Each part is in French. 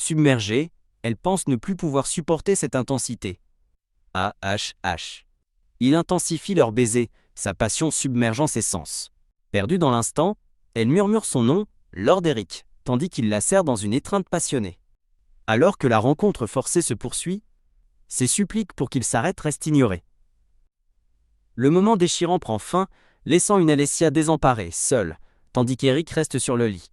Submergée, elle pense ne plus pouvoir supporter cette intensité. Il intensifie leur baiser, sa passion submergeant ses sens. Perdue dans l'instant, elle murmure son nom, Lord Eric, tandis qu'il la serre dans une étreinte passionnée. Alors que la rencontre forcée se poursuit, ses suppliques pour qu'il s'arrête restent ignorées. Le moment déchirant prend fin, laissant une Alessia désemparée, seule, tandis qu'Eric reste sur le lit.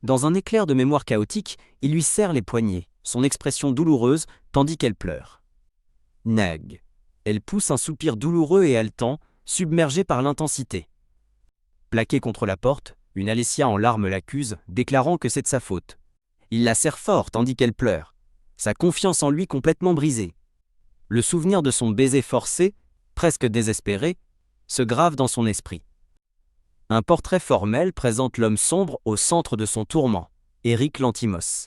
Dans un éclair de mémoire chaotique, il lui serre les poignets, son expression douloureuse, tandis qu'elle pleure. Nag. Elle pousse un soupir douloureux et haletant, submergée par l'intensité. Plaquée contre la porte, une Alessia en larmes l'accuse, déclarant que c'est de sa faute. Il la serre fort tandis qu'elle pleure, sa confiance en lui complètement brisée. Le souvenir de son baiser forcé, presque désespéré, se grave dans son esprit. Un portrait formel présente l'homme sombre au centre de son tourment, Eric Lantimos.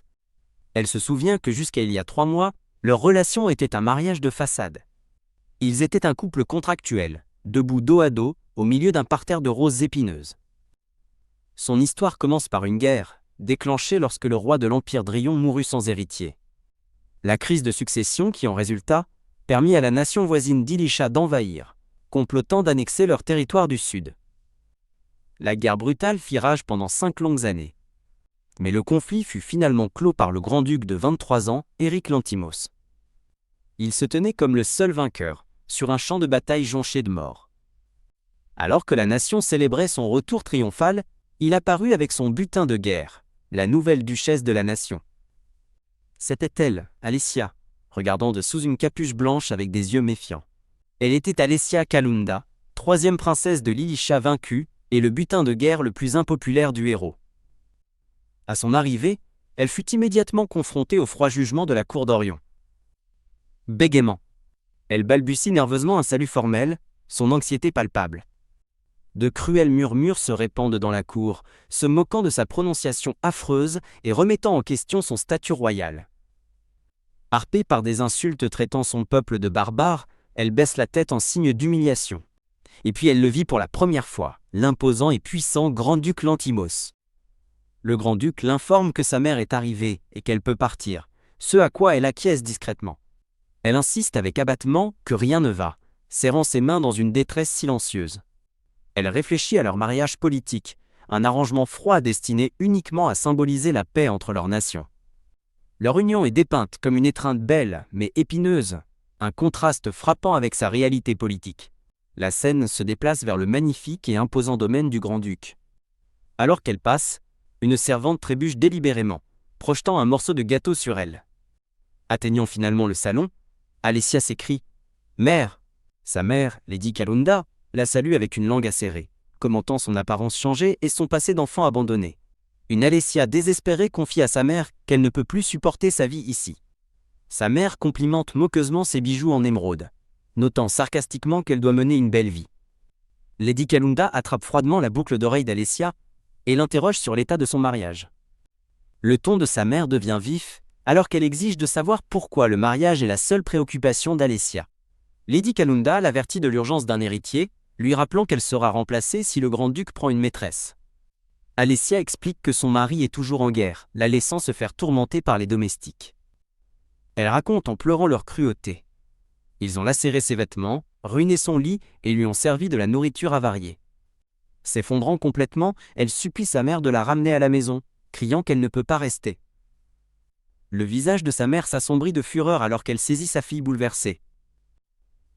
Elle se souvient que jusqu'à il y a 3 mois, leur relation était un mariage de façade. Ils étaient un couple contractuel, debout dos à dos, au milieu d'un parterre de roses épineuses. Son histoire commence par une guerre, déclenchée lorsque le roi de l'Empire Dryon mourut sans héritier. La crise de succession qui en résulta permit à la nation voisine d'Ilisha d'envahir, complotant d'annexer leur territoire du sud. La guerre brutale fit rage pendant 5 longues années. Mais le conflit fut finalement clos par le grand-duc de 23 ans, Eric Lantimos. Il se tenait comme le seul vainqueur, sur un champ de bataille jonché de morts. Alors que la nation célébrait son retour triomphal, il apparut avec son butin de guerre, la nouvelle duchesse de la nation. C'était elle, Alessia, regardant de sous une capuche blanche avec des yeux méfiants. Elle était Alessia Kalunda, 3e princesse de l'Ilisha vaincue, et le butin de guerre le plus impopulaire du héros. À son arrivée, elle fut immédiatement confrontée au froid jugement de la cour d'Orion. Bégaiement. Elle balbutie nerveusement un salut formel, son anxiété palpable. De cruels murmures se répandent dans la cour, se moquant de sa prononciation affreuse et remettant en question son statut royal. Harpée par des insultes traitant son peuple de barbare, elle baisse la tête en signe d'humiliation. Et puis elle le vit pour la première fois, l'imposant et puissant grand-duc Lantimos. Le grand-duc l'informe que sa mère est arrivée et qu'elle peut partir, ce à quoi elle acquiesce discrètement. Elle insiste avec abattement que rien ne va, serrant ses mains dans une détresse silencieuse. Elle réfléchit à leur mariage politique, un arrangement froid destiné uniquement à symboliser la paix entre leurs nations. Leur union est dépeinte comme une étreinte belle mais épineuse, un contraste frappant avec sa réalité politique. La scène se déplace vers le magnifique et imposant domaine du grand-duc. Alors qu'elle passe, une servante trébuche délibérément, projetant un morceau de gâteau sur elle. Atteignant finalement le salon, Alessia s'écrie « Mère !» Sa mère, Lady Kalunda, la salue avec une langue acérée, commentant son apparence changée et son passé d'enfant abandonné. Une Alessia désespérée confie à sa mère qu'elle ne peut plus supporter sa vie ici. Sa mère complimente moqueusement ses bijoux en émeraude, notant sarcastiquement qu'elle doit mener une belle vie. Lady Kalunda attrape froidement la boucle d'oreille d'Alessia et l'interroge sur l'état de son mariage. Le ton de sa mère devient vif, alors qu'elle exige de savoir pourquoi le mariage est la seule préoccupation d'Alessia. Lady Kalunda l'avertit de l'urgence d'un héritier, lui rappelant qu'elle sera remplacée si le grand-duc prend une maîtresse. Alessia explique que son mari est toujours en guerre, la laissant se faire tourmenter par les domestiques. Elle raconte en pleurant leur cruauté. Ils ont lacéré ses vêtements, ruiné son lit et lui ont servi de la nourriture avariée. S'effondrant complètement, elle supplie sa mère de la ramener à la maison, criant qu'elle ne peut pas rester. Le visage de sa mère s'assombrit de fureur alors qu'elle saisit sa fille bouleversée.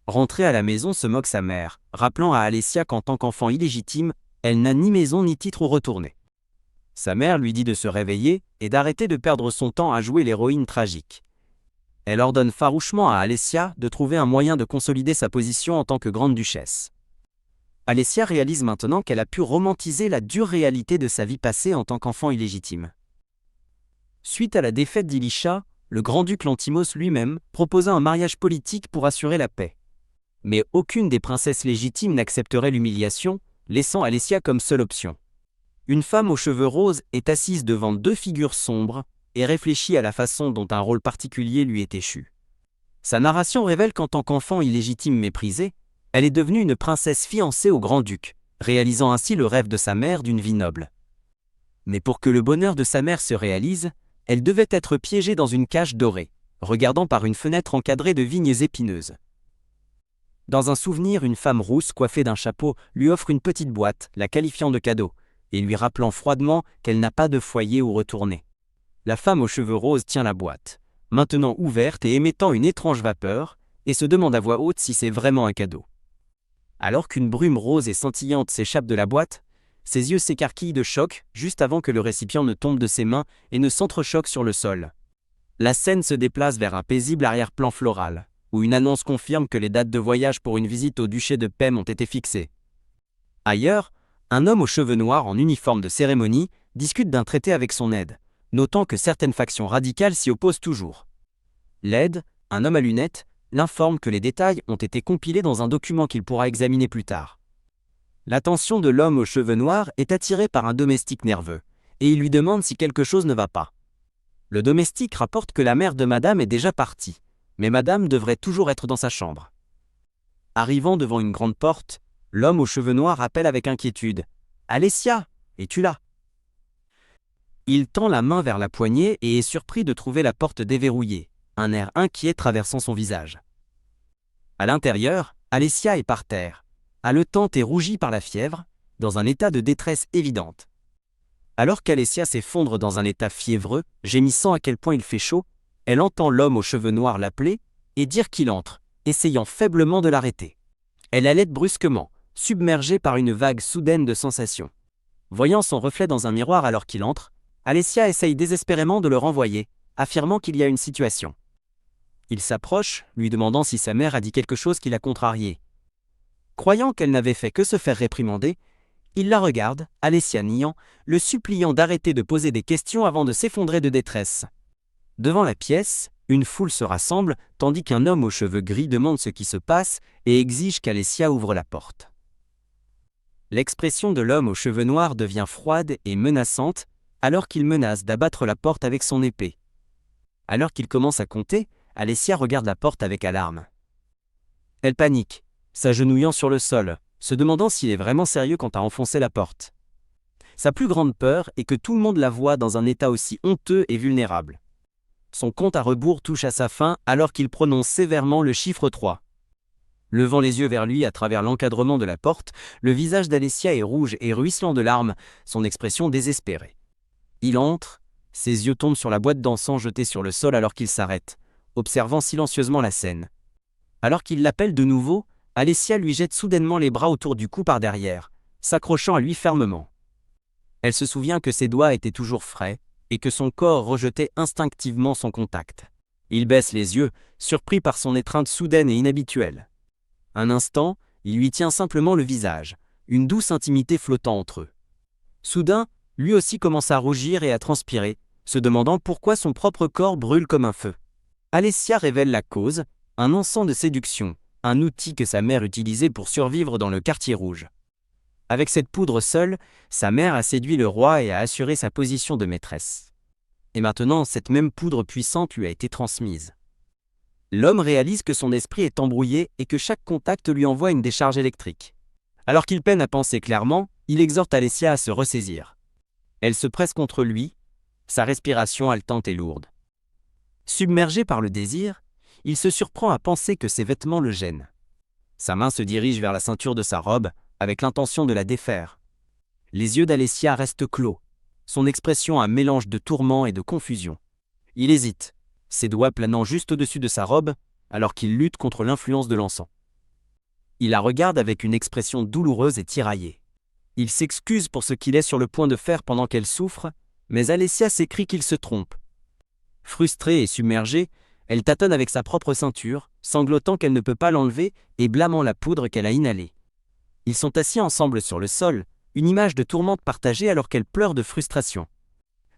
Rentrée à la maison se moque sa mère, rappelant à Alessia qu'en tant qu'enfant illégitime, elle n'a ni maison ni titre où retourner. Sa mère lui dit de se réveiller et d'arrêter de perdre son temps à jouer l'héroïne tragique. Elle ordonne farouchement à Alessia de trouver un moyen de consolider sa position en tant que grande duchesse. Alessia réalise maintenant qu'elle a pu romantiser la dure réalité de sa vie passée en tant qu'enfant illégitime. Suite à la défaite d'Ilisha, le grand-duc Lantimos lui-même proposa un mariage politique pour assurer la paix. Mais aucune des princesses légitimes n'accepterait l'humiliation, laissant Alessia comme seule option. Une femme aux cheveux roses est assise devant 2 figures sombres et réfléchit à la façon dont un rôle particulier lui est échu. Sa narration révèle qu'en tant qu'enfant illégitime méprisé, elle est devenue une princesse fiancée au grand-duc, réalisant ainsi le rêve de sa mère d'une vie noble. Mais pour que le bonheur de sa mère se réalise, Elle devait être piégée dans une cage dorée, regardant par une fenêtre encadrée de vignes épineuses. Dans un souvenir, une femme rousse coiffée d'un chapeau lui offre une petite boîte, la qualifiant de cadeau, et lui rappelant froidement qu'elle n'a pas de foyer où retourner. La femme aux cheveux roses tient la boîte, maintenant ouverte et émettant une étrange vapeur, et se demande à voix haute si c'est vraiment un cadeau. Alors qu'une brume rose et scintillante s'échappe de la boîte, ses yeux s'écarquillent de choc juste avant que le récipient ne tombe de ses mains et ne s'entrechoque sur le sol. La scène se déplace vers un paisible arrière-plan floral, où une annonce confirme que les dates de voyage pour une visite au duché de Pem ont été fixées. Ailleurs, un homme aux cheveux noirs en uniforme de cérémonie discute d'un traité avec son aide, notant que certaines factions radicales s'y opposent toujours. L'aide, un homme à lunettes, l'informe que les détails ont été compilés dans un document qu'il pourra examiner plus tard. L'attention de l'homme aux cheveux noirs est attirée par un domestique nerveux, et il lui demande si quelque chose ne va pas. Le domestique rapporte que la mère de Madame est déjà partie, mais Madame devrait toujours être dans sa chambre. Arrivant devant une grande porte, l'homme aux cheveux noirs appelle avec inquiétude « Alessia, es-tu là ?» Il tend la main vers la poignée et est surpris de trouver la porte déverrouillée, un air inquiet traversant son visage. À l'intérieur, Alessia est par terre, haletante et rougie par la fièvre, dans un état de détresse évidente. Alors qu'Alessia s'effondre dans un état fiévreux, gémissant à quel point il fait chaud, elle entend l'homme aux cheveux noirs l'appeler et dire qu'il entre, essayant faiblement de l'arrêter. Elle halète brusquement, submergée par une vague soudaine de sensations. Voyant son reflet dans un miroir alors qu'il entre, Alessia essaye désespérément de le renvoyer, affirmant qu'il y a une situation. Il s'approche, lui demandant si sa mère a dit quelque chose qui l'a contrariée. Croyant qu'elle n'avait fait que se faire réprimander, il la regarde, Alessia niant, le suppliant d'arrêter de poser des questions avant de s'effondrer de détresse. Devant la pièce, une foule se rassemble, tandis qu'un homme aux cheveux gris demande ce qui se passe et exige qu'Alessia ouvre la porte. L'expression de l'homme aux cheveux noirs devient froide et menaçante, alors qu'il menace d'abattre la porte avec son épée. Alors qu'il commence à compter, Alessia regarde la porte avec alarme. Elle panique, s'agenouillant sur le sol, se demandant s'il est vraiment sérieux quant à enfoncer la porte. Sa plus grande peur est que tout le monde la voie dans un état aussi honteux et vulnérable. Son compte à rebours touche à sa fin alors qu'il prononce sévèrement le chiffre 3. Levant les yeux vers lui à travers l'encadrement de la porte, le visage d'Alessia est rouge et ruisselant de larmes, son expression désespérée. Il entre, ses yeux tombent sur la boîte d'encens jetée sur le sol alors qu'il s'arrête, observant silencieusement la scène. Alors qu'il l'appelle de nouveau, Alessia lui jette soudainement les bras autour du cou par derrière, s'accrochant à lui fermement. Elle se souvient que ses doigts étaient toujours frais, et que son corps rejetait instinctivement son contact. Il baisse les yeux, surpris par son étreinte soudaine et inhabituelle. Un instant, il lui tient simplement le visage, une douce intimité flottant entre eux. Soudain, lui aussi commence à rougir et à transpirer, se demandant pourquoi son propre corps brûle comme un feu. Alessia révèle la cause, un encens de séduction, un outil que sa mère utilisait pour survivre dans le quartier rouge. Avec cette poudre seule, sa mère a séduit le roi et a assuré sa position de maîtresse. Et maintenant, cette même poudre puissante lui a été transmise. L'homme réalise que son esprit est embrouillé et que chaque contact lui envoie une décharge électrique. Alors qu'il peine à penser clairement, il exhorte Alessia à se ressaisir. Elle se presse contre lui, sa respiration haletante et lourde. Submergé par le désir, il se surprend à penser que ses vêtements le gênent. Sa main se dirige vers la ceinture de sa robe, avec l'intention de la défaire. Les yeux d'Alessia restent clos, son expression un mélange de tourment et de confusion. Il hésite, ses doigts planant juste au-dessus de sa robe, alors qu'il lutte contre l'influence de l'encens. Il la regarde avec une expression douloureuse et tiraillée. Il s'excuse pour ce qu'il est sur le point de faire pendant qu'elle souffre, mais Alessia s'écrie qu'il se trompe. Frustrée et submergée, elle tâtonne avec sa propre ceinture, sanglotant qu'elle ne peut pas l'enlever et blâmant la poudre qu'elle a inhalée. Ils sont assis ensemble sur le sol, une image de tourmente partagée alors qu'elle pleure de frustration.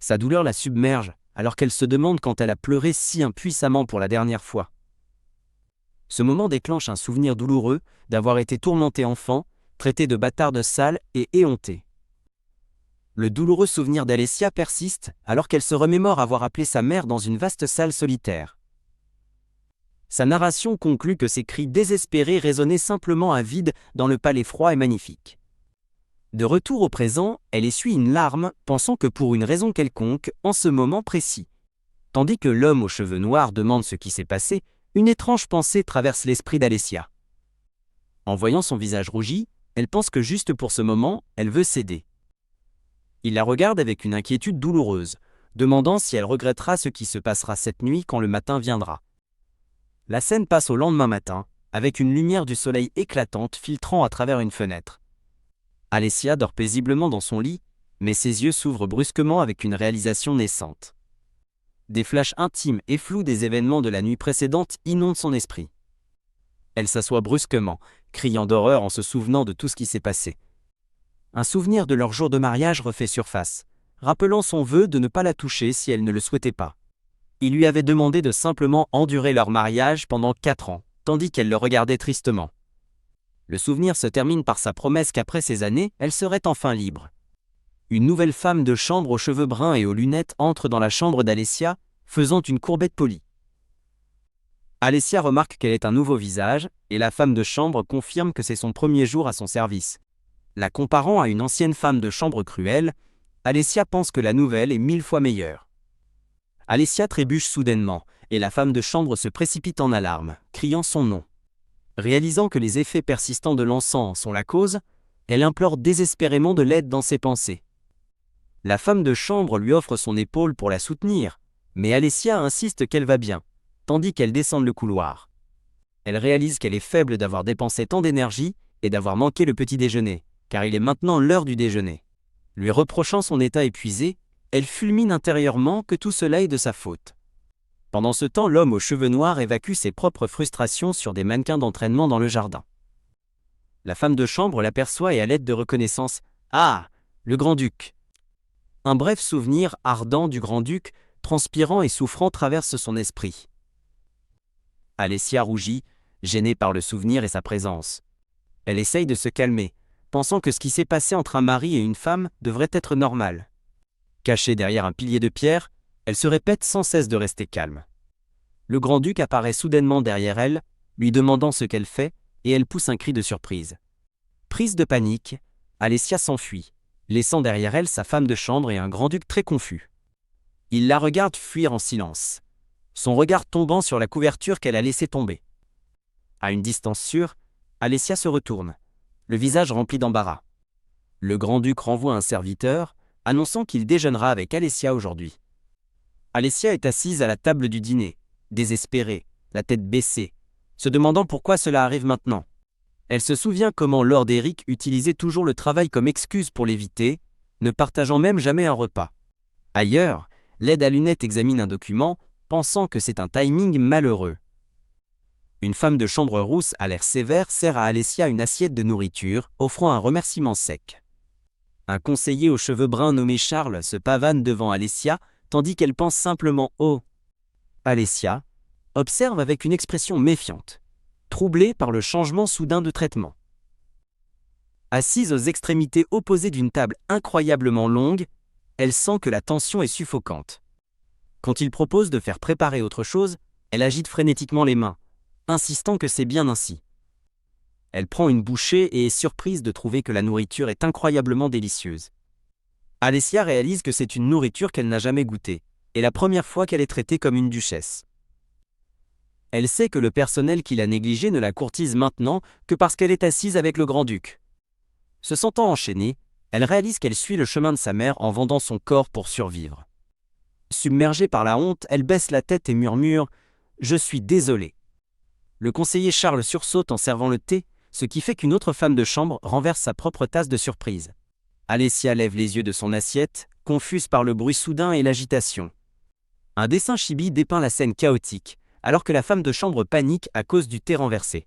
Sa douleur la submerge, alors qu'elle se demande quand elle a pleuré si impuissamment pour la dernière fois. Ce moment déclenche un souvenir douloureux d'avoir été tourmentée enfant, traitée de bâtarde sale et éhontée. Le douloureux souvenir d'Alessia persiste alors qu'elle se remémore avoir appelé sa mère dans une vaste salle solitaire. Sa narration conclut que ses cris désespérés résonnaient simplement à vide dans le palais froid et magnifique. De retour au présent, elle essuie une larme, pensant que pour une raison quelconque, en ce moment précis, Tandis que l'homme aux cheveux noirs demande ce qui s'est passé, une étrange pensée traverse l'esprit d'Alessia. En voyant son visage rougi, elle pense que juste pour ce moment, elle veut céder. Il la regarde avec une inquiétude douloureuse, demandant si elle regrettera ce qui se passera cette nuit quand le matin viendra. La scène passe au lendemain matin, avec une lumière du soleil éclatante filtrant à travers une fenêtre. Alessia dort paisiblement dans son lit, mais ses yeux s'ouvrent brusquement avec une réalisation naissante. Des flashs intimes et flous des événements de la nuit précédente inondent son esprit. Elle s'assoit brusquement, criant d'horreur en se souvenant de tout ce qui s'est passé. Un souvenir de leur jour de mariage refait surface, rappelant son vœu de ne pas la toucher si elle ne le souhaitait pas. Il lui avait demandé de simplement endurer leur mariage pendant 4 ans, tandis qu'elle le regardait tristement. Le souvenir se termine par sa promesse qu'après ces années, elle serait enfin libre. Une nouvelle femme de chambre aux cheveux bruns et aux lunettes entre dans la chambre d'Alessia, faisant une courbette polie. Alessia remarque qu'elle est un nouveau visage, et la femme de chambre confirme que c'est son premier jour à son service. La comparant à une ancienne femme de chambre cruelle, Alessia pense que la nouvelle est 1000 fois meilleure. Alessia trébuche soudainement, et la femme de chambre se précipite en alarme, criant son nom. Réalisant que les effets persistants de l'encens en sont la cause, elle implore désespérément de l'aide dans ses pensées. La femme de chambre lui offre son épaule pour la soutenir, mais Alessia insiste qu'elle va bien, tandis qu'elle descend le couloir. Elle réalise qu'elle est faible d'avoir dépensé tant d'énergie et d'avoir manqué le petit déjeuner, car il est maintenant l'heure du déjeuner. Lui reprochant son état épuisé, elle fulmine intérieurement que tout cela est de sa faute. Pendant ce temps, l'homme aux cheveux noirs évacue ses propres frustrations sur des mannequins d'entraînement dans le jardin. La femme de chambre l'aperçoit et à l'aide de reconnaissance « Ah, le grand-duc !» Un bref souvenir ardent du grand-duc, transpirant et souffrant traverse son esprit. Alessia rougit, gênée par le souvenir et sa présence. Elle essaye de se calmer, pensant que ce qui s'est passé entre un mari et une femme devrait être normal. Cachée derrière un pilier de pierre, elle se répète sans cesse de rester calme. Le grand-duc apparaît soudainement derrière elle, lui demandant ce qu'elle fait, et elle pousse un cri de surprise. Prise de panique, Alessia s'enfuit, laissant derrière elle sa femme de chambre et un grand-duc très confus. Il la regarde fuir en silence, son regard tombant sur la couverture qu'elle a laissée tomber. À une distance sûre, Alessia se retourne, le visage rempli d'embarras. Le grand-duc renvoie un serviteur, annonçant qu'il déjeunera avec Alessia aujourd'hui. Alessia est assise à la table du dîner, désespérée, la tête baissée, se demandant pourquoi cela arrive maintenant. Elle se souvient comment Lord Eric utilisait toujours le travail comme excuse pour l'éviter, ne partageant même jamais un repas. Ailleurs, l'aide à lunettes examine un document, pensant que c'est un timing malheureux. Une femme de chambre rousse à l'air sévère sert à Alessia une assiette de nourriture, offrant un remerciement sec. Un conseiller aux cheveux bruns nommé Charles se pavane devant Alessia, tandis qu'elle pense simplement « Oh !» Alessia observe avec une expression méfiante, troublée par le changement soudain de traitement. Assise aux extrémités opposées d'une table incroyablement longue, elle sent que la tension est suffocante. Quand il propose de faire préparer autre chose, elle agite frénétiquement les mains, insistant que c'est bien ainsi. Elle prend une bouchée et est surprise de trouver que la nourriture est incroyablement délicieuse. Alessia réalise que c'est une nourriture qu'elle n'a jamais goûtée, et la première fois qu'elle est traitée comme une duchesse. Elle sait que le personnel qui l'a négligée ne la courtise maintenant que parce qu'elle est assise avec le grand-duc. Se sentant enchaînée, elle réalise qu'elle suit le chemin de sa mère en vendant son corps pour survivre. Submergée par la honte, elle baisse la tête et murmure « Je suis désolée ». Le conseiller Charles sursaute en servant le thé, ce qui fait qu'une autre femme de chambre renverse sa propre tasse de surprise. Alessia lève les yeux de son assiette, confuse par le bruit soudain et l'agitation. Un dessin chibi dépeint la scène chaotique, alors que la femme de chambre panique à cause du thé renversé.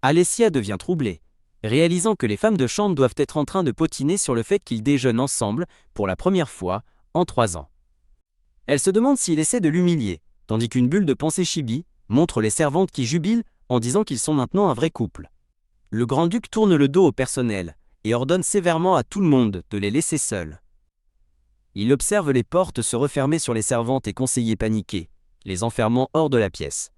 Alessia devient troublée, réalisant que les femmes de chambre doivent être en train de potiner sur le fait qu'ils déjeunent ensemble, pour la première fois, en 3 ans. Elle se demande s'il essaie de l'humilier, tandis qu'une bulle de pensée chibi montre les servantes qui jubilent en disant qu'ils sont maintenant un vrai couple. Le grand-duc tourne le dos au personnel et ordonne sévèrement à tout le monde de les laisser seuls. Il observe les portes se refermer sur les servantes et conseillers paniqués, les enfermant hors de la pièce.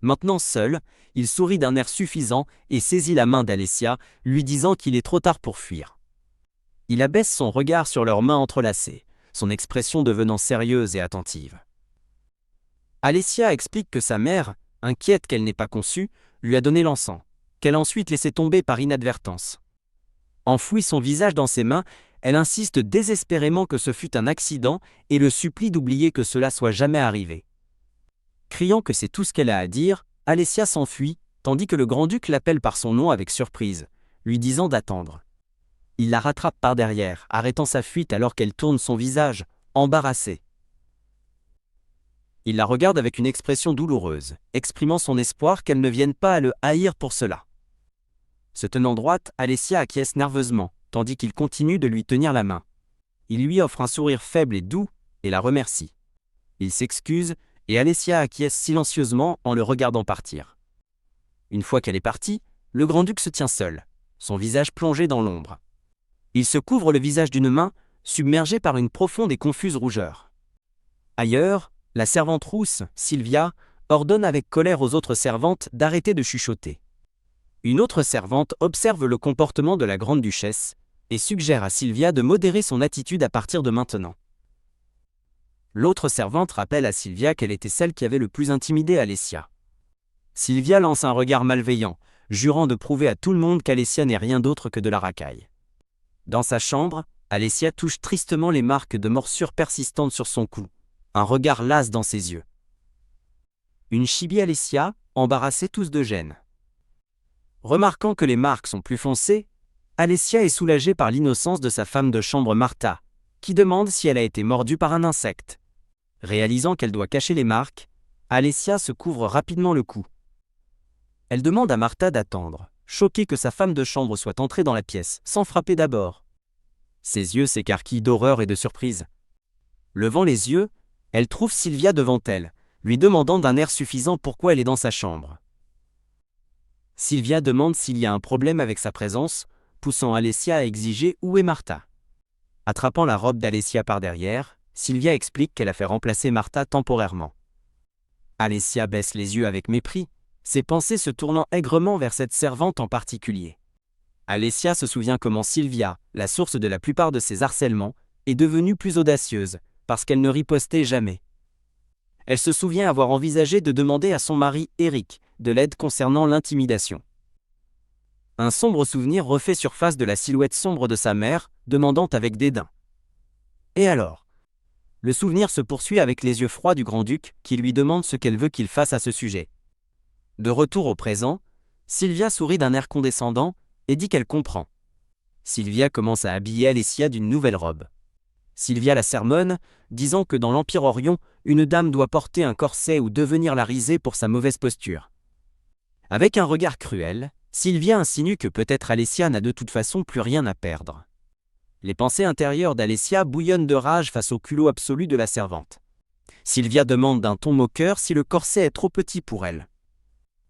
Maintenant seul, il sourit d'un air suffisant et saisit la main d'Alessia, lui disant qu'il est trop tard pour fuir. Il abaisse son regard sur leurs mains entrelacées, son expression devenant sérieuse et attentive. Alessia explique que sa mère, inquiète qu'elle n'ait pas conçu, lui a donné l'encens, qu'elle a ensuite laissé tomber par inadvertance. Enfouie son visage dans ses mains, elle insiste désespérément que ce fut un accident et le supplie d'oublier que cela soit jamais arrivé. Criant que c'est tout ce qu'elle a à dire, Alessia s'enfuit, tandis que le grand-duc l'appelle par son nom avec surprise, lui disant d'attendre. Il la rattrape par derrière, arrêtant sa fuite alors qu'elle tourne son visage, embarrassée. Il la regarde avec une expression douloureuse, exprimant son espoir qu'elle ne vienne pas à le haïr pour cela. Se tenant droite, Alessia acquiesce nerveusement, tandis qu'il continue de lui tenir la main. Il lui offre un sourire faible et doux, et la remercie. Il s'excuse, et Alessia acquiesce silencieusement en le regardant partir. Une fois qu'elle est partie, le grand-duc se tient seul, son visage plongé dans l'ombre. Il se couvre le visage d'une main, submergé par une profonde et confuse rougeur. Ailleurs, la servante rousse, Sylvia, ordonne avec colère aux autres servantes d'arrêter de chuchoter. Une autre servante observe le comportement de la grande-duchesse et suggère à Sylvia de modérer son attitude à partir de maintenant. L'autre servante rappelle à Sylvia qu'elle était celle qui avait le plus intimidé Alessia. Sylvia lance un regard malveillant, jurant de prouver à tout le monde qu'Alessia n'est rien d'autre que de la racaille. Dans sa chambre, Alessia touche tristement les marques de morsures persistantes sur son cou, un regard las dans ses yeux. Une chibie Alessia, embarrassée tous de gêne. Remarquant que les marques sont plus foncées, Alessia est soulagée par l'innocence de sa femme de chambre Martha, qui demande si elle a été mordue par un insecte. Réalisant qu'elle doit cacher les marques, Alessia se couvre rapidement le cou. Elle demande à Martha d'attendre, choquée que sa femme de chambre soit entrée dans la pièce, sans frapper d'abord. Ses yeux s'écarquillent d'horreur et de surprise. Levant les yeux, elle trouve Sylvia devant elle, lui demandant d'un air suffisant pourquoi elle est dans sa chambre. Sylvia demande s'il y a un problème avec sa présence, poussant Alessia à exiger où est Martha. Attrapant la robe d'Alessia par derrière, Sylvia explique qu'elle a fait remplacer Martha temporairement. Alessia baisse les yeux avec mépris, ses pensées se tournant aigrement vers cette servante en particulier. Alessia se souvient comment Sylvia, la source de la plupart de ses harcèlements, est devenue plus audacieuse, parce qu'elle ne ripostait jamais. Elle se souvient avoir envisagé de demander à son mari, Eric, de l'aide concernant l'intimidation. Un sombre souvenir refait surface de la silhouette sombre de sa mère, demandant avec dédain. Et alors ? Le souvenir se poursuit avec les yeux froids du grand-duc, qui lui demande ce qu'elle veut qu'il fasse à ce sujet. De retour au présent, Sylvia sourit d'un air condescendant et dit qu'elle comprend. Sylvia commence à habiller Alessia d'une nouvelle robe. Sylvia la sermonne, disant que dans l'Empire Orion, une dame doit porter un corset ou devenir la risée pour sa mauvaise posture. Avec un regard cruel, Sylvia insinue que peut-être Alessia n'a de toute façon plus rien à perdre. Les pensées intérieures d'Alessia bouillonnent de rage face au culot absolu de la servante. Sylvia demande d'un ton moqueur si le corset est trop petit pour elle.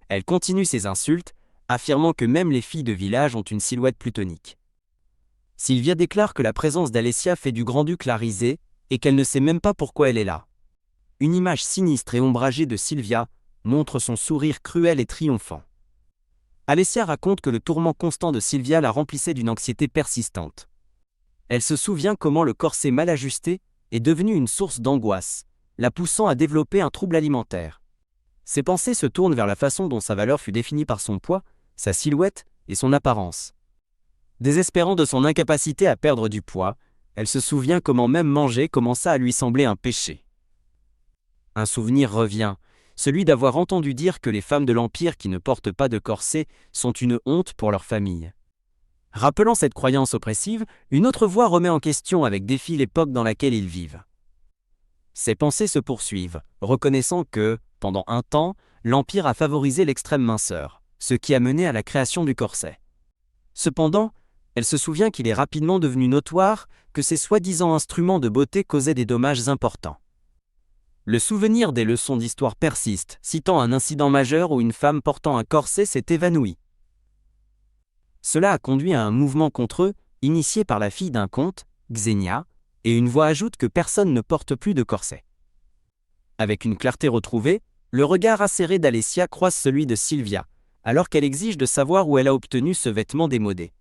Elle continue ses insultes, affirmant que même les filles de village ont une silhouette plus tonique. Sylvia déclare que la présence d'Alessia fait du grand-duc la risée et qu'elle ne sait même pas pourquoi elle est là. Une image sinistre et ombragée de Sylvia montre son sourire cruel et triomphant. Alessia raconte que le tourment constant de Sylvia la remplissait d'une anxiété persistante. Elle se souvient comment le corset mal ajusté est devenu une source d'angoisse, la poussant à développer un trouble alimentaire. Ses pensées se tournent vers la façon dont sa valeur fut définie par son poids, sa silhouette et son apparence. Désespérant de son incapacité à perdre du poids, elle se souvient comment même manger commença à lui sembler un péché. Un souvenir revient, celui d'avoir entendu dire que les femmes de l'Empire qui ne portent pas de corset sont une honte pour leur famille. Rappelant cette croyance oppressive, une autre voix remet en question avec défi l'époque dans laquelle ils vivent. Ses pensées se poursuivent, reconnaissant que, pendant un temps, l'Empire a favorisé l'extrême minceur, ce qui a mené à la création du corset. Cependant, elle se souvient qu'il est rapidement devenu notoire que ces soi-disant instruments de beauté causaient des dommages importants. Le souvenir des leçons d'histoire persiste, citant un incident majeur où une femme portant un corset s'est évanouie. Cela a conduit à un mouvement contre eux, initié par la fille d'un comte, Xenia, et une voix ajoute que personne ne porte plus de corset. Avec une clarté retrouvée, le regard acéré d'Alessia croise celui de Sylvia, alors qu'elle exige de savoir où elle a obtenu ce vêtement démodé.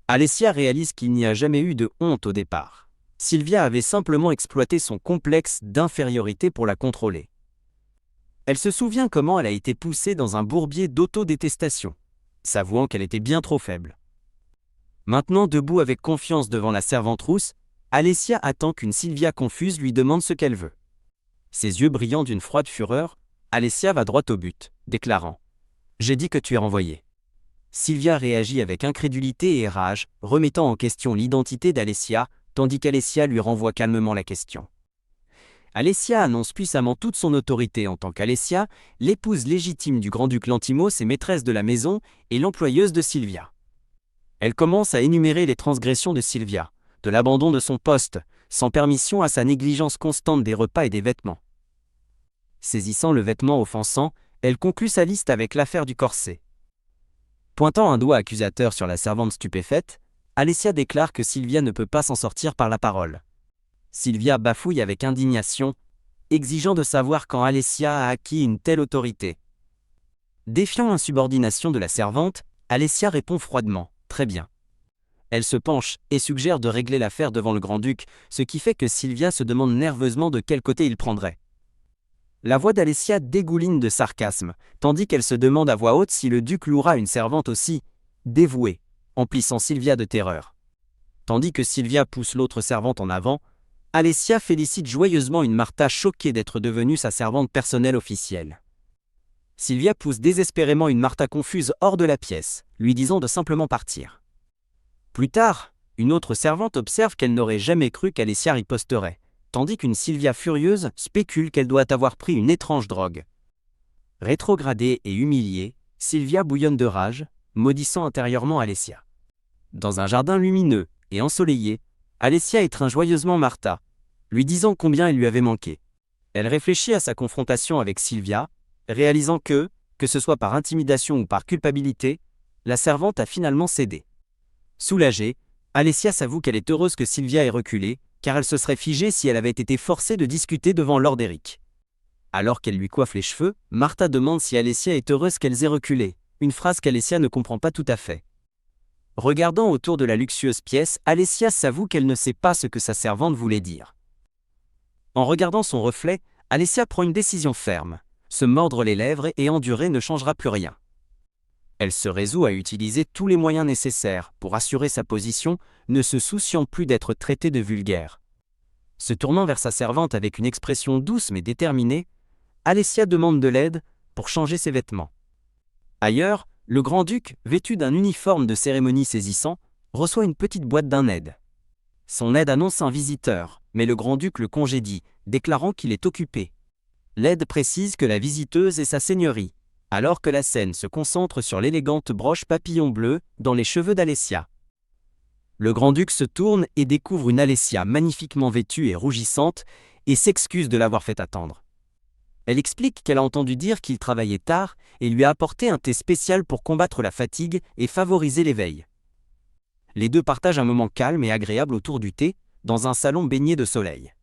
Alessia réalise qu'il n'y a jamais eu de honte au départ. Sylvia avait simplement exploité son complexe d'infériorité pour la contrôler. Elle se souvient comment elle a été poussée dans un bourbier d'autodétestation, s'avouant qu'elle était bien trop faible. Maintenant debout avec confiance devant la servante rousse, Alessia attend qu'une Sylvia confuse lui demande ce qu'elle veut. Ses yeux brillant d'une froide fureur, Alessia va droit au but, déclarant « J'ai dit que tu es renvoyé ». Sylvia réagit avec incrédulité et rage, remettant en question l'identité d'Alessia, tandis qu'Alessia lui renvoie calmement la question. Alessia annonce puissamment toute son autorité en tant qu'Alessia, l'épouse légitime du grand-duc Lantimos et maîtresse de la maison, et l'employeuse de Sylvia. Elle commence à énumérer les transgressions de Sylvia, de l'abandon de son poste, sans permission à sa négligence constante des repas et des vêtements. Saisissant le vêtement offensant, elle conclut sa liste avec l'affaire du corset. Pointant un doigt accusateur sur la servante stupéfaite, Alessia déclare que Sylvia ne peut pas s'en sortir par la parole. Sylvia bafouille avec indignation, exigeant de savoir quand Alessia a acquis une telle autorité. Défiant l'insubordination de la servante, Alessia répond froidement « Très bien ». Elle se penche et suggère de régler l'affaire devant le grand-duc, ce qui fait que Sylvia se demande nerveusement de quel côté il prendrait. La voix d'Alessia dégouline de sarcasme, tandis qu'elle se demande à voix haute si le duc louera une servante aussi dévouée, emplissant Sylvia de terreur. Tandis que Sylvia pousse l'autre servante en avant, Alessia félicite joyeusement une Martha choquée d'être devenue sa servante personnelle officielle. Sylvia pousse désespérément une Martha confuse hors de la pièce, lui disant de simplement partir. Plus tard, une autre servante observe qu'elle n'aurait jamais cru qu'Alessia riposterait, tandis qu'une Sylvia furieuse spécule qu'elle doit avoir pris une étrange drogue. Rétrogradée et humiliée, Sylvia bouillonne de rage, maudissant intérieurement Alessia. Dans un jardin lumineux et ensoleillé, Alessia étreint joyeusement Martha, lui disant combien elle lui avait manqué. Elle réfléchit à sa confrontation avec Sylvia, réalisant que ce soit par intimidation ou par culpabilité, la servante a finalement cédé. Soulagée, Alessia s'avoue qu'elle est heureuse que Sylvia ait reculé, car elle se serait figée si elle avait été forcée de discuter devant Lord Eric. Alors qu'elle lui coiffe les cheveux, Martha demande si Alessia est heureuse qu'elles aient reculé, une phrase qu'Alessia ne comprend pas tout à fait. Regardant autour de la luxueuse pièce, Alessia s'avoue qu'elle ne sait pas ce que sa servante voulait dire. En regardant son reflet, Alessia prend une décision ferme, se mordre les lèvres et endurer ne changera plus rien. Elle se résout à utiliser tous les moyens nécessaires pour assurer sa position, ne se souciant plus d'être traitée de vulgaire. Se tournant vers sa servante avec une expression douce mais déterminée, Alessia demande de l'aide pour changer ses vêtements. Ailleurs, le grand-duc, vêtu d'un uniforme de cérémonie saisissant, reçoit une petite boîte d'un aide. Son aide annonce un visiteur, mais le grand-duc le congédie, déclarant qu'il est occupé. L'aide précise que la visiteuse est sa seigneurie, alors que la scène se concentre sur l'élégante broche papillon bleu dans les cheveux d'Alessia. Le grand-duc se tourne et découvre une Alessia magnifiquement vêtue et rougissante, et s'excuse de l'avoir fait attendre. Elle explique qu'elle a entendu dire qu'il travaillait tard et lui a apporté un thé spécial pour combattre la fatigue et favoriser l'éveil. Les deux partagent un moment calme et agréable autour du thé, dans un salon baigné de soleil.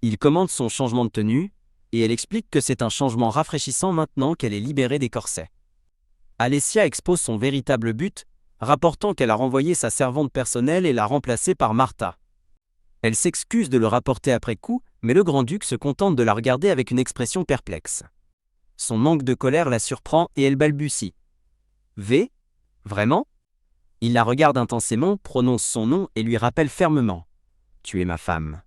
Il commande son changement de tenue, et elle explique que c'est un changement rafraîchissant maintenant qu'elle est libérée des corsets. Alessia expose son véritable but, rapportant qu'elle a renvoyé sa servante personnelle et l'a remplacée par Martha. Elle s'excuse de le rapporter après coup, mais le grand-duc se contente de la regarder avec une expression perplexe. Son manque de colère la surprend et elle balbutie. « V ? Vraiment ?» Il la regarde intensément, prononce son nom et lui rappelle fermement. « Tu es ma femme. »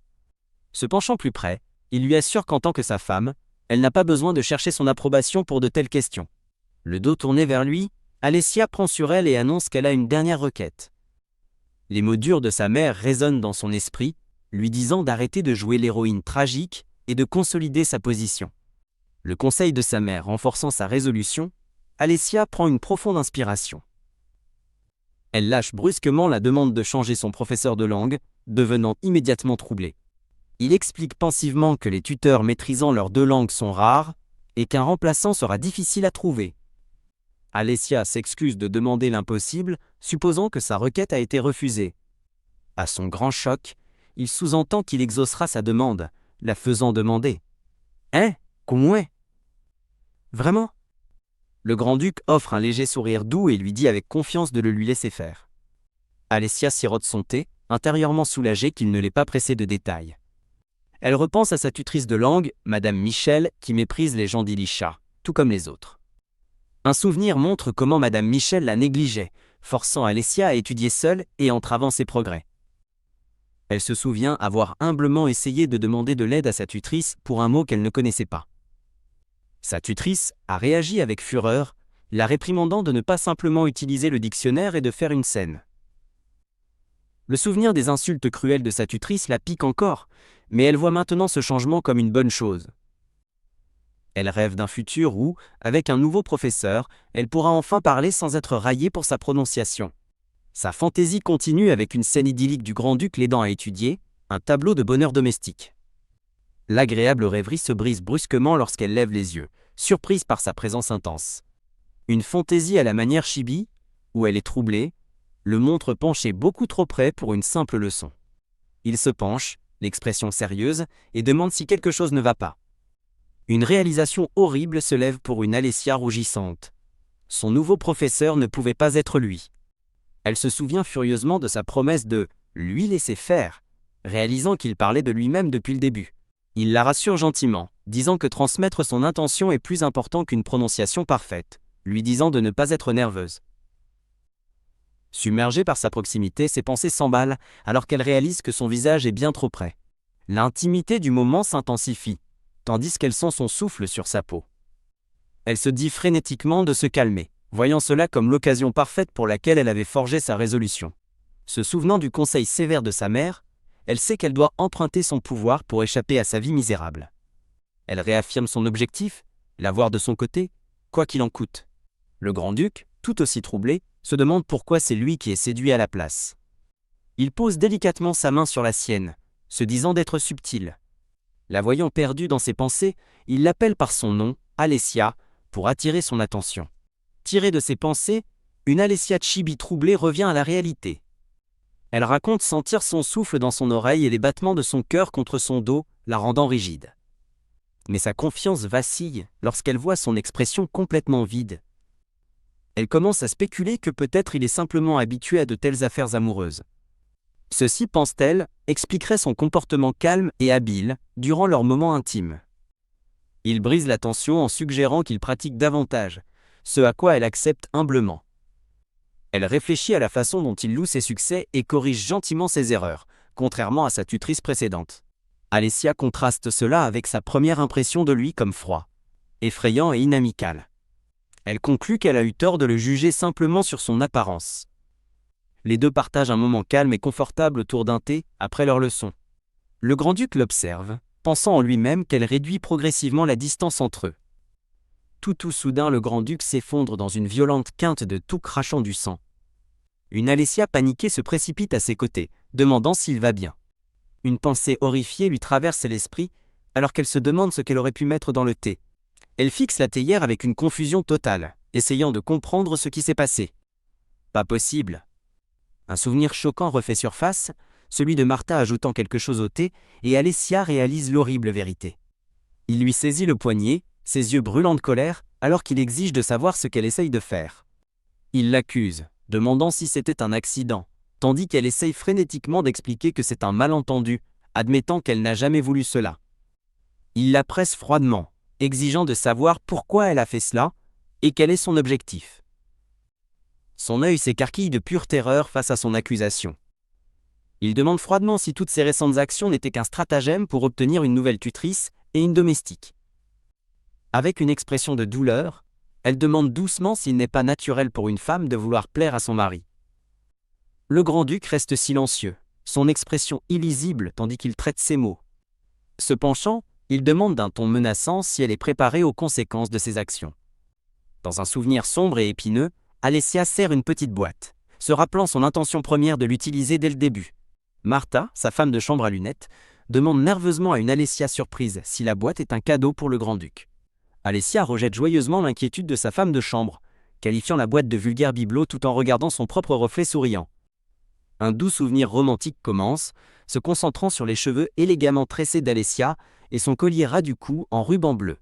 Se penchant plus près, il lui assure qu'en tant que sa femme, elle n'a pas besoin de chercher son approbation pour de telles questions. Le dos tourné vers lui, Alessia prend sur elle et annonce qu'elle a une dernière requête. Les mots durs de sa mère résonnent dans son esprit, lui disant d'arrêter de jouer l'héroïne tragique et de consolider sa position. Le conseil de sa mère renforçant sa résolution, Alessia prend une profonde inspiration. Elle lâche brusquement la demande de changer son professeur de langue, devenant immédiatement troublée. Il explique pensivement que les tuteurs maîtrisant leurs deux langues sont rares et qu'un remplaçant sera difficile à trouver. Alessia s'excuse de demander l'impossible, supposant que sa requête a été refusée. À son grand choc, il sous-entend qu'il exaucera sa demande, la faisant demander. « Hein ? Comment ? Vraiment ?» Le grand-duc offre un léger sourire doux et lui dit avec confiance de le lui laisser faire. Alessia sirote son thé, intérieurement soulagée qu'il ne l'ait pas pressée de détails. Elle repense à sa tutrice de langue, Madame Michel, qui méprise les gens d'Ilisha, tout comme les autres. Un souvenir montre comment Madame Michel la négligeait, forçant Alessia à étudier seule et entravant ses progrès. Elle se souvient avoir humblement essayé de demander de l'aide à sa tutrice pour un mot qu'elle ne connaissait pas. Sa tutrice a réagi avec fureur, la réprimandant de ne pas simplement utiliser le dictionnaire et de faire une scène. Le souvenir des insultes cruelles de sa tutrice la pique encore, mais elle voit maintenant ce changement comme une bonne chose. Elle rêve d'un futur où, avec un nouveau professeur, elle pourra enfin parler sans être raillée pour sa prononciation. Sa fantaisie continue avec une scène idyllique du grand-duc l'aidant à étudier, un tableau de bonheur domestique. L'agréable rêverie se brise brusquement lorsqu'elle lève les yeux, surprise par sa présence intense. Une fantaisie à la manière chibi, où elle est troublée, le montre penché beaucoup trop près pour une simple leçon. Il se penche, l'expression sérieuse, et demande si quelque chose ne va pas. Une réalisation horrible se lève pour une Alessia rougissante. Son nouveau professeur ne pouvait pas être lui. Elle se souvient furieusement de sa promesse de « lui laisser faire », réalisant qu'il parlait de lui-même depuis le début. Il la rassure gentiment, disant que transmettre son intention est plus important qu'une prononciation parfaite, lui disant de ne pas être nerveuse. Submergée par sa proximité, ses pensées s'emballent alors qu'elle réalise que son visage est bien trop près. L'intimité du moment s'intensifie, tandis qu'elle sent son souffle sur sa peau. Elle se dit frénétiquement de se calmer, voyant cela comme l'occasion parfaite pour laquelle elle avait forgé sa résolution. Se souvenant du conseil sévère de sa mère, elle sait qu'elle doit emprunter son pouvoir pour échapper à sa vie misérable. Elle réaffirme son objectif, l'avoir de son côté, quoi qu'il en coûte. Le grand-duc, tout aussi troublé, se demande pourquoi c'est lui qui est séduit à la place. Il pose délicatement sa main sur la sienne, se disant d'être subtil. La voyant perdue dans ses pensées, il l'appelle par son nom, Alessia, pour attirer son attention. Tirée de ses pensées, une Alessia chibi troublée revient à la réalité. Elle raconte sentir son souffle dans son oreille et les battements de son cœur contre son dos, la rendant rigide. Mais sa confiance vacille lorsqu'elle voit son expression complètement vide. Elle commence à spéculer que peut-être il est simplement habitué à de telles affaires amoureuses. Ceci, pense-t-elle, expliquerait son comportement calme et habile durant leurs moments intimes. Il brise la tension en suggérant qu'il pratique davantage, ce à quoi elle accepte humblement. Elle réfléchit à la façon dont il loue ses succès et corrige gentiment ses erreurs, contrairement à sa tutrice précédente. Alessia contraste cela avec sa première impression de lui comme froid, effrayant et inamical. Elle conclut qu'elle a eu tort de le juger simplement sur son apparence. Les deux partagent un moment calme et confortable autour d'un thé après leur leçon. Le grand-duc l'observe, pensant en lui-même qu'elle réduit progressivement la distance entre eux. Tout soudain, le grand-duc s'effondre dans une violente quinte de toux crachant du sang. Une Alessia paniquée se précipite à ses côtés, demandant s'il va bien. Une pensée horrifiée lui traverse l'esprit, alors qu'elle se demande ce qu'elle aurait pu mettre dans le thé. Elle fixe la théière avec une confusion totale, essayant de comprendre ce qui s'est passé. Pas possible. Un souvenir choquant refait surface, celui de Martha ajoutant quelque chose au thé, et Alessia réalise l'horrible vérité. Il lui saisit le poignet, ses yeux brûlants de colère, alors qu'il exige de savoir ce qu'elle essaye de faire. Il l'accuse, demandant si c'était un accident, tandis qu'elle essaye frénétiquement d'expliquer que c'est un malentendu, admettant qu'elle n'a jamais voulu cela. Il la presse froidement, exigeant de savoir pourquoi elle a fait cela, et quel est son objectif. Son œil s'écarquille de pure terreur face à son accusation. Il demande froidement si toutes ses récentes actions n'étaient qu'un stratagème pour obtenir une nouvelle tutrice et une domestique. Avec une expression de douleur, elle demande doucement s'il n'est pas naturel pour une femme de vouloir plaire à son mari. Le grand-duc reste silencieux, son expression illisible tandis qu'il traite ses mots. Se penchant, il demande d'un ton menaçant si elle est préparée aux conséquences de ses actions. Dans un souvenir sombre et épineux, Alessia serre une petite boîte, se rappelant son intention première de l'utiliser dès le début. Martha, sa femme de chambre à lunettes, demande nerveusement à une Alessia surprise si la boîte est un cadeau pour le grand-duc. Alessia rejette joyeusement l'inquiétude de sa femme de chambre, qualifiant la boîte de vulgaire bibelot tout en regardant son propre reflet souriant. Un doux souvenir romantique commence, se concentrant sur les cheveux élégamment tressés d'Alessia et son collier ras du cou en ruban bleu.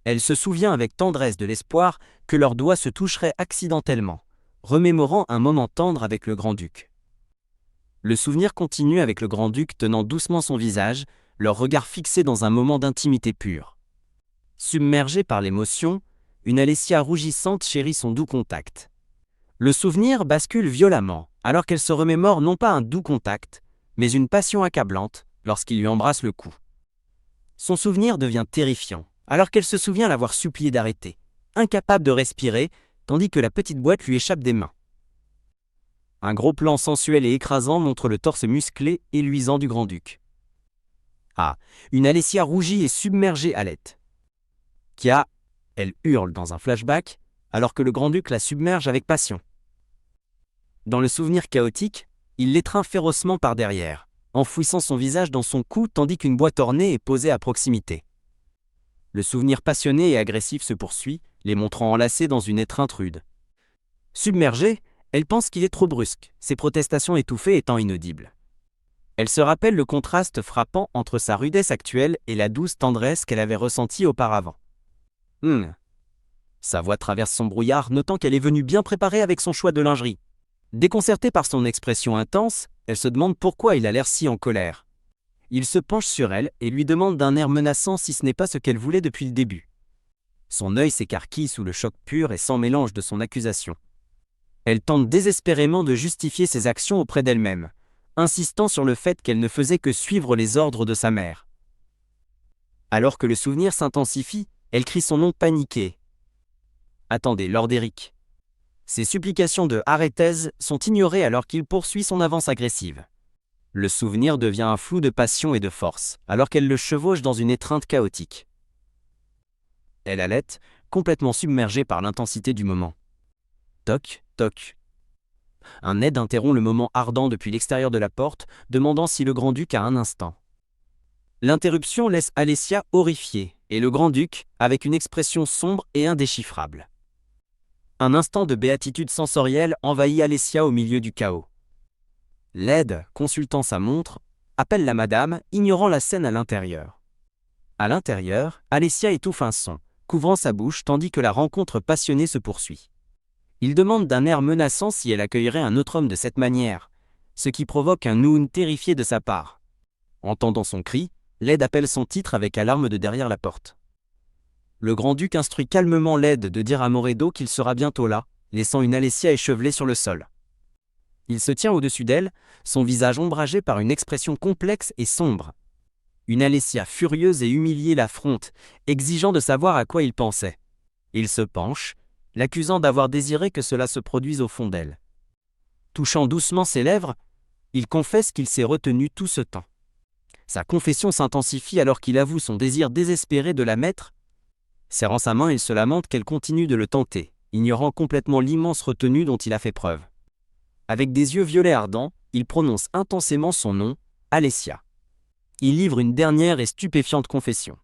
Elle se souvient avec tendresse de l'espoir que leurs doigts se toucheraient accidentellement, remémorant un moment tendre avec le grand-duc. Le souvenir continue avec le grand-duc tenant doucement son visage, leurs regards fixés dans un moment d'intimité pure. Submergée par l'émotion, une Alessia rougissante chérit son doux contact. Le souvenir bascule violemment, alors qu'elle se remémore non pas un doux contact, mais une passion accablante lorsqu'il lui embrasse le cou. Son souvenir devient terrifiant, alors qu'elle se souvient l'avoir supplié d'arrêter, incapable de respirer, tandis que la petite boîte lui échappe des mains. Un gros plan sensuel et écrasant montre le torse musclé et luisant du grand-duc. Ah, une Alessia rougie et submergée halète. Kia, elle hurle dans un flashback, alors que le grand-duc la submerge avec passion. Dans le souvenir chaotique, il l'étreint férocement par derrière, enfouissant son visage dans son cou tandis qu'une boîte ornée est posée à proximité. Le souvenir passionné et agressif se poursuit, les montrant enlacés dans une étreinte rude. Submergée, elle pense qu'il est trop brusque, ses protestations étouffées étant inaudibles. Elle se rappelle le contraste frappant entre sa rudesse actuelle et la douce tendresse qu'elle avait ressentie auparavant. Sa voix traverse son brouillard, notant qu'elle est venue bien préparée avec son choix de lingerie. Déconcertée par son expression intense, elle se demande pourquoi il a l'air si en colère. Il se penche sur elle et lui demande d'un air menaçant si ce n'est pas ce qu'elle voulait depuis le début. Son œil s'écarquille sous le choc pur et sans mélange de son accusation. Elle tente désespérément de justifier ses actions auprès d'elle-même, insistant sur le fait qu'elle ne faisait que suivre les ordres de sa mère. Alors que le souvenir s'intensifie, elle crie son nom paniqué. « Attendez, Lord Eric !» Ses supplications de « arrêtez » sont ignorées alors qu'il poursuit son avance agressive. Le souvenir devient un flou de passion et de force, alors qu'elle le chevauche dans une étreinte chaotique. Elle halète, complètement submergée par l'intensité du moment. Toc, toc. Un Ned interrompt le moment ardent depuis l'extérieur de la porte, demandant si le grand-duc a un instant. L'interruption laisse Alessia horrifiée, et le grand-duc, avec une expression sombre et indéchiffrable. Un instant de béatitude sensorielle envahit Alessia au milieu du chaos. Led, consultant sa montre, appelle la madame, ignorant la scène à l'intérieur. À l'intérieur, Alessia étouffe un son, couvrant sa bouche tandis que la rencontre passionnée se poursuit. Il demande d'un air menaçant si elle accueillerait un autre homme de cette manière, ce qui provoque un noun terrifié de sa part. Entendant son cri, Led appelle son titre avec alarme de derrière la porte. Le grand-duc instruit calmement Led de dire à Moredo qu'il sera bientôt là, laissant une Alessia échevelée sur le sol. Il se tient au-dessus d'elle, son visage ombragé par une expression complexe et sombre. Une Alessia furieuse et humiliée l'affronte, exigeant de savoir à quoi il pensait. Il se penche, l'accusant d'avoir désiré que cela se produise au fond d'elle. Touchant doucement ses lèvres, il confesse qu'il s'est retenu tout ce temps. Sa confession s'intensifie alors qu'il avoue son désir désespéré de la mettre. Serrant sa main, il se lamente qu'elle continue de le tenter, ignorant complètement l'immense retenue dont il a fait preuve. Avec des yeux violets ardents, il prononce intensément son nom, Alessia. Il livre une dernière et stupéfiante confession.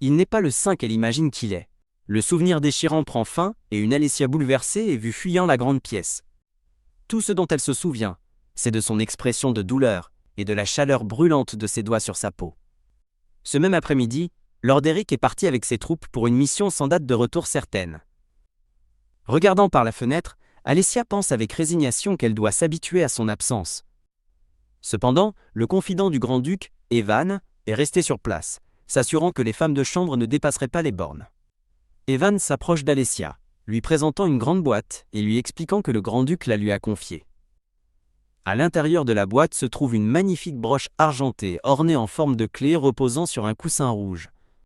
Il n'est pas le saint qu'elle imagine qu'il est. Le souvenir déchirant prend fin et une Alessia bouleversée est vue fuyant la grande pièce. Tout ce dont elle se souvient, c'est de son expression de douleur et de la chaleur brûlante de ses doigts sur sa peau. Ce même après-midi, Lord Eric est parti avec ses troupes pour une mission sans date de retour certaine. Regardant par la fenêtre, Alessia pense avec résignation qu'elle doit s'habituer à son absence. Cependant, le confident du grand-duc, Evan, est resté sur place, s'assurant que les femmes de chambre ne dépasseraient pas les bornes. Evan s'approche d'Alessia, lui présentant une grande boîte et lui expliquant que le grand-duc la lui a confiée. À l'intérieur de la boîte se trouve une magnifique broche argentée ornée en forme de clé reposant sur un coussin rouge,